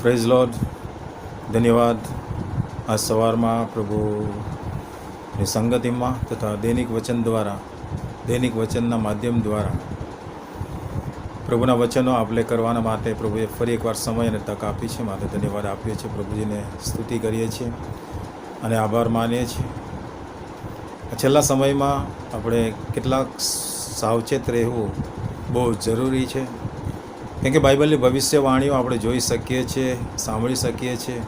Praise lord. ધન્યવાદ. આ સવારમાં પ્રભુની સંગતિમાં તથા દૈનિક વચન દ્વારા, દૈનિક વચનના માધ્યમ દ્વારા પ્રભુના વચનો આપણે કરવાના માટે પ્રભુએ ફરી એકવાર સમય અને તક આપી છે. માટે ધન્યવાદ આપીએ છીએ. પ્રભુજીને સ્તુતિ કરીએ છીએ અને આભાર માનીએ છીએ. છેલ્લા સમયમાં આપણે કેટલાક સાવચેત રહેવું બહુ જરૂરી છે, કેમ કે બાઇબલની ભવિષ્યવાણીઓ આપણે જોઈ શકીએ છીએ, સાંભળી શકીએ છીએ,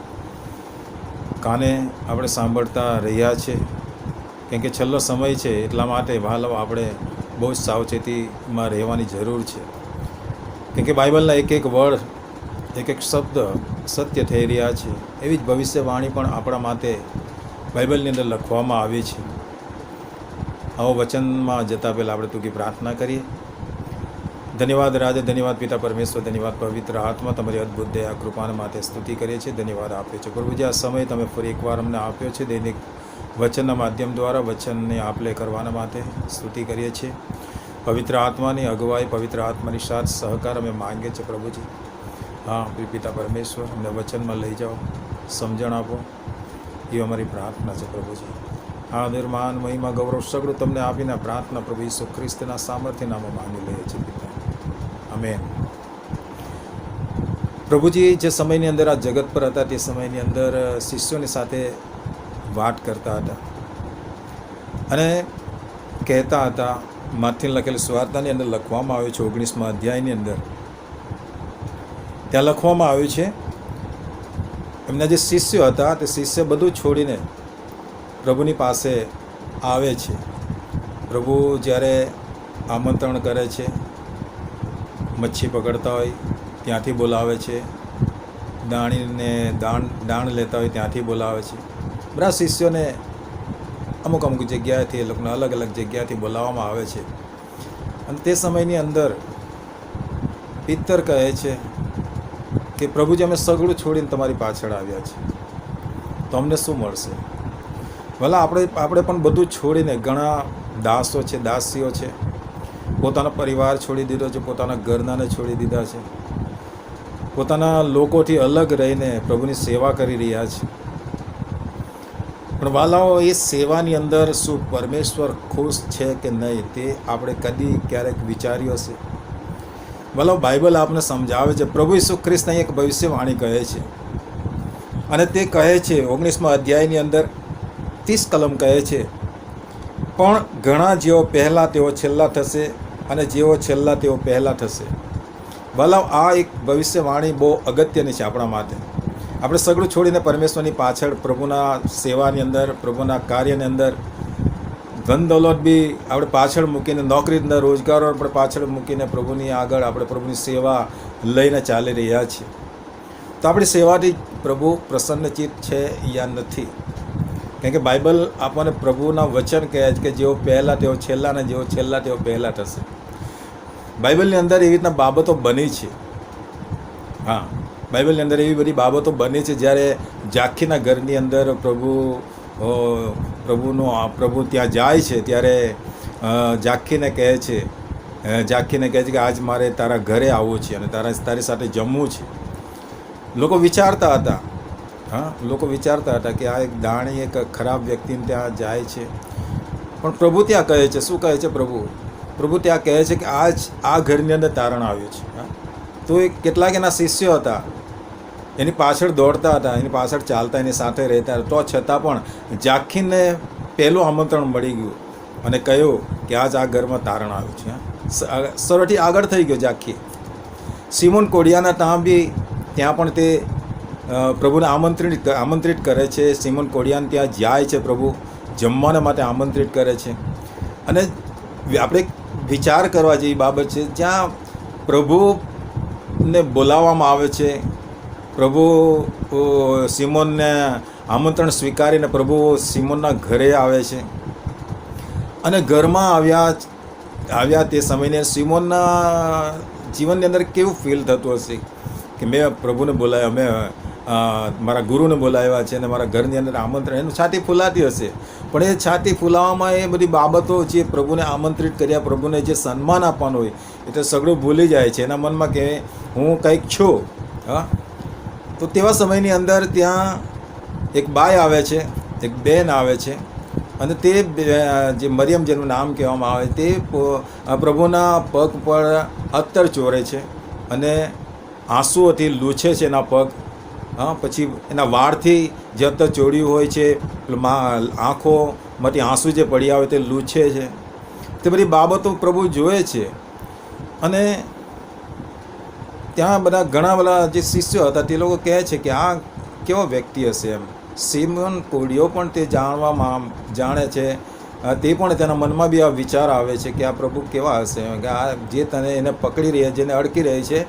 કાને આપણે સાંભળતા રહ્યા છે, કેમ કે છેલ્લો સમય છે. એટલા માટે વહાલો આપણે બહુ જ સાવચેતીમાં રહેવાની જરૂર છે, કેમ કે બાઇબલના એક એક વર્ડ, એક એક શબ્દ સત્ય થઈ રહ્યા છે. એવી જ ભવિષ્યવાણી પણ આપણા માટે બાઇબલની અંદર લખવામાં આવી છે. આવો વચનમાં જતાં પહેલાં આપણે ટૂંકી પ્રાર્થના કરીએ. ધન્યવાદ રાજા, ધન્યવાદ પિતા પરમેશ્વર, ધન્યવાદ પવિત્ર આત્મા, તમારી અદ્ભુત દયા કૃપાના માટે સ્તુતિ કરીએ છીએ. ધન્યવાદ આપીએ છીએ પ્રભુજી. આ સમય તમે ફરી એકવાર અમને આપ્યો છે. દૈનિક વચનના માધ્યમ દ્વારા વચનને આપલે કરવાના માટે સ્તુતિ કરીએ છીએ. પવિત્ર આત્માની અગવાઈ, પવિત્ર આત્માની સાથ સહકાર અમે માંગીએ છીએ પ્રભુજી. હા પિતા પરમેશ્વર, અમને વચનમાં લઈ જાઓ, સમજણ આપો, એ અમારી પ્રાર્થના છે પ્રભુજી. આ નિર્માન મહિમા ગૌરવ સગળું તમને આપીને પ્રાર્થના પ્રભુ ઈસુ ખ્રિસ્તના સામર્થ્ય નામમાં માંગી લઈએ છીએ પિતા. આમેન. પ્રભુજી જે સમયની અંદર આ જગત પર હતા તે સમયની અંદર શિષ્યોની સાથે વાત કરતા હતા અને કહેતા હતા. માથી લખેલી સુવાર્તાની અંદર લખવામાં આવ્યું છે 19મા અધ્યાયની અંદર, ત્યાં લખવામાં આવ્યું છે એમના જે શિષ્યો હતા તે શિષ્ય બધું છોડીને પ્રભુની પાસે આવે છે. પ્રભુ જ્યારે આમંત્રણ કરે છે, મચ્છી પકડતા હોય ત્યાંથી બોલાવે છે, દાણ લેતા હોય ત્યાંથી બોલાવે છે. બધા શિષ્યોને અમુક અમુક જગ્યાએથી, એ લોકોને અલગ અલગ જગ્યાએથી બોલાવવામાં આવે છે. અને તે સમયની અંદર પિત્તર કહે છે કે પ્રભુજી, અમે સગળું છોડીને તમારી પાછળ આવ્યા છે, તો અમને શું મળશે? ભલા આપણે પણ બધું છોડીને, ઘણા દાસો છે, દાસીઓ છે, પોતાનો પરિવાર છોડી દીધો છે, પોતાના ઘરનાને છોડી દીધા છે, પોતાના લોકોથી અલગ રહીને પ્રભુની સેવા કરી રહ્યા છે. પણ વાલાઓ, એ સેવાની અંદર શું પરમેશ્વર ખુશ છે કે નહીં તે આપણે કદી ક્યારેક વિચાર્યું હશે? વાલાઓ, બાઇબલ આપને સમજાવે છે. પ્રભુ ઈસુ ખ્રિસ્ત એક ભવિષ્યવાણી કહે છે અને તે કહે છે 19મા અધ્યાયની અંદર 30 કલમ કહે છે, પણ ઘણા જેઓ પહેલાં તેઓ છેલ્લા થશે અને જેઓ છેલ્લા તેઓ પહેલાં થશે. વાલાઓ, આ એક ભવિષ્યવાણી બહુ અગત્યની છે આપણા માટે. આપણે સગળું છોડીને પરમેશ્વરની પાછળ, પ્રભુના સેવાની અંદર, પ્રભુના કાર્યની અંદર, ધન દૌલત બી આપણે પાછળ મૂકીને, નોકરી, રોજગારો આપણે પાછળ મૂકીને પ્રભુની આગળ આપણે પ્રભુની સેવા લઈને ચાલી રહ્યા છીએ. તો આપણી સેવાથી પ્રભુ પ્રસન્નચિત્ત છે યા નથી? કેમ કે બાઇબલ આપણને પ્રભુના વચન કહે છે કે જેઓ પહેલાં તેઓ છેલ્લા ને જેઓ છેલ્લા તેઓ પહેલાં થશે. બાઇબલની અંદર એવી રીતના બાબતો બની છે. હા, બાઇબલની અંદર એવી બધી બાબતો બની છે. જ્યારે જાખીના ઘરની અંદર પ્રભુ ત્યાં જાય છે ત્યારે જાખીને કહે છે કે આજ મારે તારા ઘરે આવવું છે અને તારી સાથે જમવું છે. લોકો વિચારતા હતા કે આ એક દાણી, એક ખરાબ વ્યક્તિને ત્યાં જાય છે. પણ પ્રભુ ત્યાં કહે છે, શું કહે છે? પ્રભુ ત્યાં કહે છે કે આજ આ ઘરની અંદર તારણ આવ્યું છે. તો એ કેટલાક એના શિષ્યો હતા, એની પાછળ દોડતા હતા, એની પાછળ ચાલતા, એની સાથે રહેતા. તો છતાં પણ જાખીને પહેલું આમંત્રણ મળી ગયું અને કહ્યું કે આજ આ ઘરમાં તારણ આવ્યું છે. સરળથી આગળ થઈ ગયો જાખી. સિમોન કોડિયાના ત્યાં પણ તે પ્રભુને આમંત્રિત કરે છે. સિમોન કોડિયાને ત્યાં જાય છે, પ્રભુ જમવાના માટે આમંત્રિત કરે છે. અને આપણે વિચાર કરવા જેવી બાબત છે, જ્યાં પ્રભુને બોલાવવામાં આવે છે, પ્રભુ સિમોનને આમંત્રણ સ્વીકારીને પ્રભુ સિમોનના ઘરે આવે છે. અને ઘરમાં આવ્યા તે સમયને સિમોનના જીવનની અંદર કેવું ફીલ થતું હશે કે મેં પ્રભુને બોલાવ્યા, મેં મારા ગુરુને બોલાવ્યા છે અને મારા ઘરની અંદર આમંત્રણ. એનું છાતી ફૂલાતી હશે, પણ એ છાતી ફૂલાવામાં એ બધી બાબતો, જે પ્રભુને આમંત્રિત કર્યા, પ્રભુને જે સન્માન આપવાનું હોય, એ તો સગળું ભૂલી જાય છે. એના મનમાં કે હું કંઈક છું, હા, તો તેવા સમયની અંદર ત્યાં એક બાઈ આવે છે, એક બેન આવે છે, અને તે જે મરિયમ જેનું નામ કહેવામાં આવે તે પ્રભુના પગ પર અત્તર ચોરે છે અને આંસુઓથી લૂછે છે એના પગ. પછી એના વાળથી જે અત્તર ચોર્યું હોય છે, આંખોમાંથી આંસુ જે પડ્યા હોય તે લૂછે છે. તે બધી બાબતો પ્રભુ જોવે છે. અને ત્યાં ઘણા બધા જે શિષ્યો હતા તે લોકો કહે છે કે આ કેવો વ્યક્તિ હશે એમ. સિમોન કોળીઓ પણ તે જાણે છે, તે પણ તેના મનમાં બી આ વિચાર આવે છે કે આ પ્રભુ કેવા હશે, કે આ જે તને એને પકડી રહી, જેને અડકી રહી છે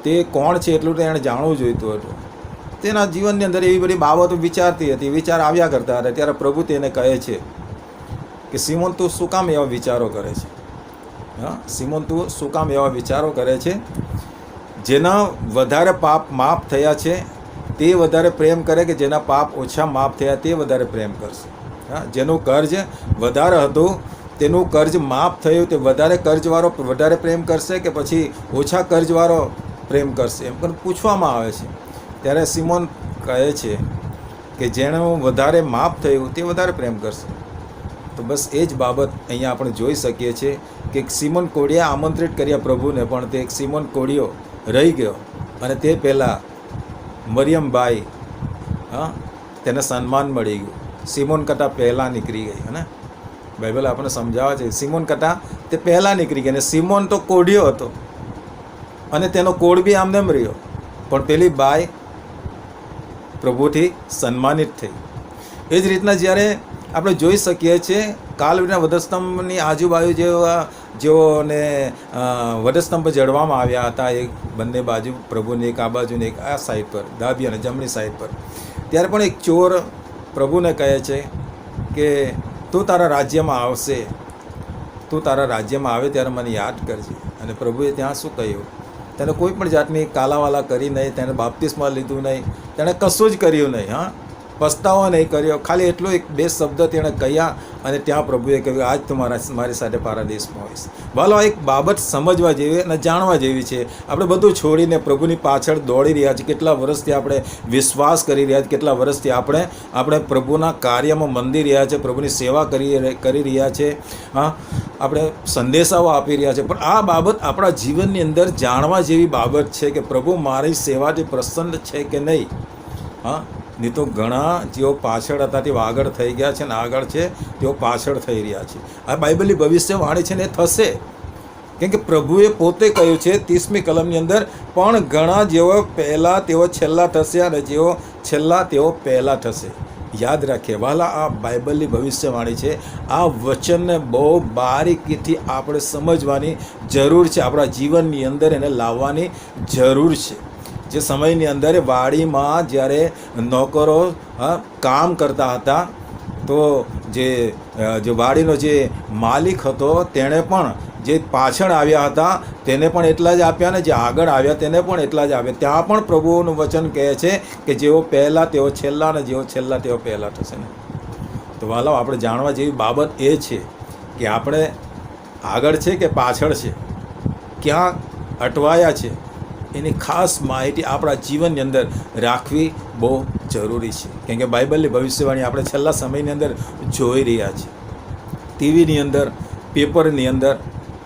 તે કોણ છે એટલું તો એણે જાણવું જોઈતું હતું. તેના જીવનની અંદર એવી બધી બાબતો વિચારતી હતી, વિચાર આવ્યા કરતા હતા. ત્યારે પ્રભુ તેને કહે છે કે સિમોન, તું શું કામ એવા વિચારો કરે છે? સિમોન, તું શું કામ એવા વિચારો કરે છે? જેના વધારે પાપ માફ થયા છે તે વધારે પ્રેમ કરે કે જેના પાપ ઓછા માફ થયા તે વધારે પ્રેમ કરશે? જેનું કર્જ વધારે હતું તેનું કર્જ માફ થયું તે વધારે કર્જવાળો વધારે પ્રેમ કરશે કે પછી ઓછા કર્જવાળો પ્રેમ કરશે? એમ પણ પૂછવામાં આવે છે. ત્યારે સિમોન કહે છે કે જેનું વધારે માફ થયું તે વધારે પ્રેમ કરશે. તો બસ એ જ બાબત અહીંયા આપણે જોઈ શકીએ છીએ કે સિમોન કોળીએ આમંત્રિત કર્યા પ્રભુને, પણ તે સિમોન કોળીઓ રહી ગયો. અને તે પહેલાં મરિયમબાઈ, તેને સન્માન મળી ગયું. સિમોન કરતાં પહેલાં નીકળી ગઈ. ને બાઇબલ આપણને સમજાવે છે સિમોન કરતાં તે પહેલાં નીકળી ગઈ. અને સિમોન તો કોઢિયો હતો અને તેનો કોડ બી આમને એમ રહ્યો, પણ પેલી બાઈ પ્રભુથી સન્માનિત થઈ. એ જ રીતના જ્યારે આપણે જોઈ શકીએ છીએ કાલવીના વધસ્તંભની આજુબાજુ જેઓને વધસ્તંભ જડવામાં આવ્યા હતા, એક બંને બાજુ પ્રભુની, એક આ બાજુની, એક આ સાઈડ પર, ડાબી અને જમણી સાઈડ પર. ત્યારે પણ એક ચોર પ્રભુને કહે છે કે તું તારા રાજ્યમાં આવશે, તું તારા રાજ્યમાં આવે ત્યારે મને યાદ કરજે. અને પ્રભુએ ત્યાં શું કહ્યું? તેને કોઈ પણ જાતની કાલાવાલા કરી નહીં, તેને બાપ્તિસ્મા લીધું નહીં, તેણે કશું જ કર્યું નહીં. પસ્તાવો નહીં કર્યો. ખાલી એટલું એક બે શબ્દ તેણે કહ્યા અને ત્યાં પ્રભુએ કહ્યું આજ તું મારી સાથે પારાદીસમાં હોઈશ. વાલો, એક બાબત સમજવા જેવી અને જાણવા જેવી છે. આપણે બધું છોડીને પ્રભુની પાછળ દોડી રહ્યા છીએ. કેટલા વર્ષથી આપણે વિશ્વાસ કરી રહ્યા છીએ, કેટલા વર્ષથી આપણે પ્રભુના કાર્યમાં મંદી રહ્યા છે, પ્રભુની સેવા કરી રહ્યા છે, આપણે સંદેશાઓ આપી રહ્યા છે. પણ આ બાબત આપણા જીવનની અંદર જાણવા જેવી બાબત છે કે પ્રભુ મારી સેવાથી પ્રસન્ન છે કે નહીં. નહીં તો ઘણા જેઓ પાછળ હતા તેઓ આગળ થઈ ગયા છે, અને આગળ છે તેઓ પાછળ થઈ રહ્યા છે. આ બાઇબલની ભવિષ્યવાણી છે ને એ થશે. કેમ કે પ્રભુએ પોતે કહ્યું છે 30મી કલમની અંદર, પણ ઘણા જેઓ પહેલાં તેઓ છેલ્લા થશે અને જેઓ છેલ્લા તેઓ પહેલાં થશે. યાદ રાખીએ વાલા, આ બાઇબલની ભવિષ્યવાણી છે. આ વચનને બહુ બારીકીથી આપણે સમજવાની જરૂર છે, આપણા જીવનની અંદર એને લાવવાની જરૂર છે. જે સમયની અંદર વાડીમાં જ્યારે નોકરો કામ કરતા હતા, તો જે વાડીનો જે માલિક હતો તેણે પણ જે પાછળ આવ્યા હતા તેને પણ એટલા જ આપ્યા, ને જે આગળ આવ્યા તેને પણ એટલા જ આપ્યા. ત્યાં પણ પ્રભુનું વચન કહે છે કે જેઓ પહેલાં તેઓ છેલ્લા, અને જેઓ છેલ્લા તેઓ પહેલાં થશે. ને તો વાલાઓ, આપણે જાણવા જેવી બાબત એ છે કે આપણે આગળ છે કે પાછળ છે, ક્યાં અટવાયા છે, એની ખાસ માહિતી આપણા જીવનની અંદર રાખવી બહુ જરૂરી છે. કેમ કે બાઇબલની ભવિષ્યવાણી આપણે છેલ્લા સમયની અંદર જોઈ રહ્યા છીએ. ટીવીની અંદર, પેપરની અંદર,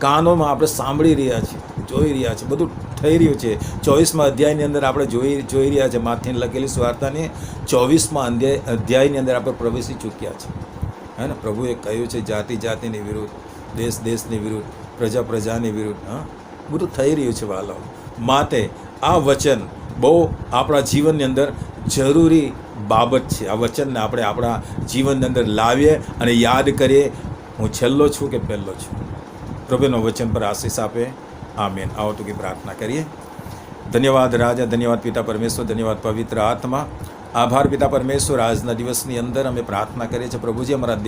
કાનોમાં આપણે સાંભળી રહ્યા છીએ, જોઈ રહ્યા છીએ, બધું થઈ રહ્યું છે. 24મા અધ્યાયની અંદર આપણે જોઈ રહ્યા છીએ. માથીને લખેલી સુવાર્તાની 24મા અધ્યાયની અંદર આપણે પ્રવેશી ચૂક્યા છે. ને પ્રભુએ કહ્યું છે જાતિ જાતિની વિરુદ્ધ, દેશ દેશની વિરુદ્ધ, પ્રજા પ્રજાની વિરુદ્ધ, બધું થઈ રહ્યું છે વાલાઓ. માટે આ વચન બહુ આપણા જીવનની અંદર જરૂરી બાબત છે. આ વચનને આપણે આપણા જીવનની અંદર લાવીએ અને યાદ કરીએ, હું છેલ્લો છું કે પહેલો છું. પ્રભુનો વચન પર આશીષ આપે. આમેન. આવો તો કે પ્રાર્થના કરીએ. ધન્યવાદ રાજા, ધન્યવાદ પિતા પરમેશ્વર, ધન્યવાદ પવિત્ર આત્મા. આભાર પિતા પરમેશ્વર, આજના દિવસની અંદર અમે પ્રાર્થના કરીએ છીએ પ્રભુજી, અમારા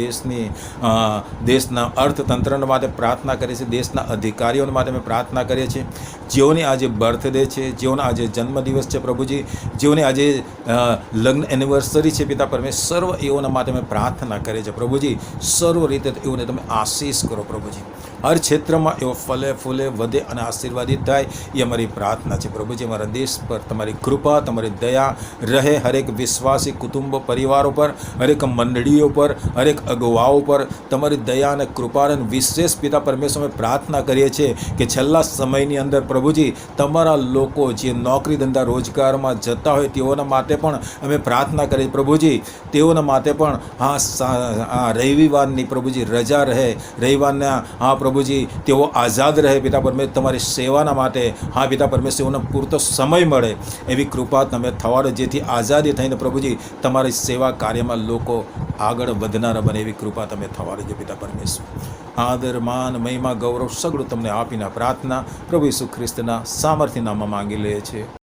દેશના અર્થતંત્ર માટે પ્રાર્થના કરીએ છીએ, દેશના અધિકારીઓ માટે અમે પ્રાર્થના કરીએ છીએ, જેઓની આજે બર્થડે છે, જેઓનો આજે જન્મદિવસ છે પ્રભુજી, જેઓને આજે લગ્ન એનિવર્સરી છે પિતા પરમેશ્વર, સર્વ એઓના માટે અમે પ્રાર્થના કરીએ છીએ પ્રભુજી. સર્વ રીતે એઓને તમે આશીષ કરો પ્રભુજી. હર ક્ષેત્રમાં એવો ફલે ફૂલે વધે અને આશીર્વાદિત થાય એ અમારી પ્રાર્થના છે પ્રભુજી. અમારા દેશ પર તમારી કૃપા, તમારી દયા રહે, હરેક વિશ્વાસી કુટુંબ પરિવારો પર, હરેક મંડળીઓ પર, હરેક અગુવાઓ પર તમારી દયા અને કૃપા અને વિશેષ પિતા પરમેશ્વર અમે પ્રાર્થના કરીએ છીએ કે છેલ્લા સમયની અંદર પ્રભુજી તમારા લોકો જે નોકરી ધંધા રોજગારમાં જતા હોય તેઓના માટે પણ અમે પ્રાર્થના કરીએ પ્રભુજી. તેઓના માટે પણ રવિવારની પ્રભુજી રજા રહે, રવિવારના પ્રભુજી તેઓ આઝાદ રહે પિતા પરમેશ્વર તમારી સેવાના માટે. પિતા પરમેશ્વરને પૂરતો સમય મળે એવી કૃપા તમે થવાડો, જેથી આઝાદી થઈને પ્રભુજી તમારી સેવા કાર્યમાં લોકો આગળ વધનારા બને એવી કૃપા તમે થવાડજો પિતા પરમેશ્વર. આદર, માન, મહિમા, ગૌરવ સગળું તમને આપીને પ્રાર્થના પ્રભુ ઈસુ ખ્રિસ્તના સામર્થ્ય નામમાં માંગી લે છે.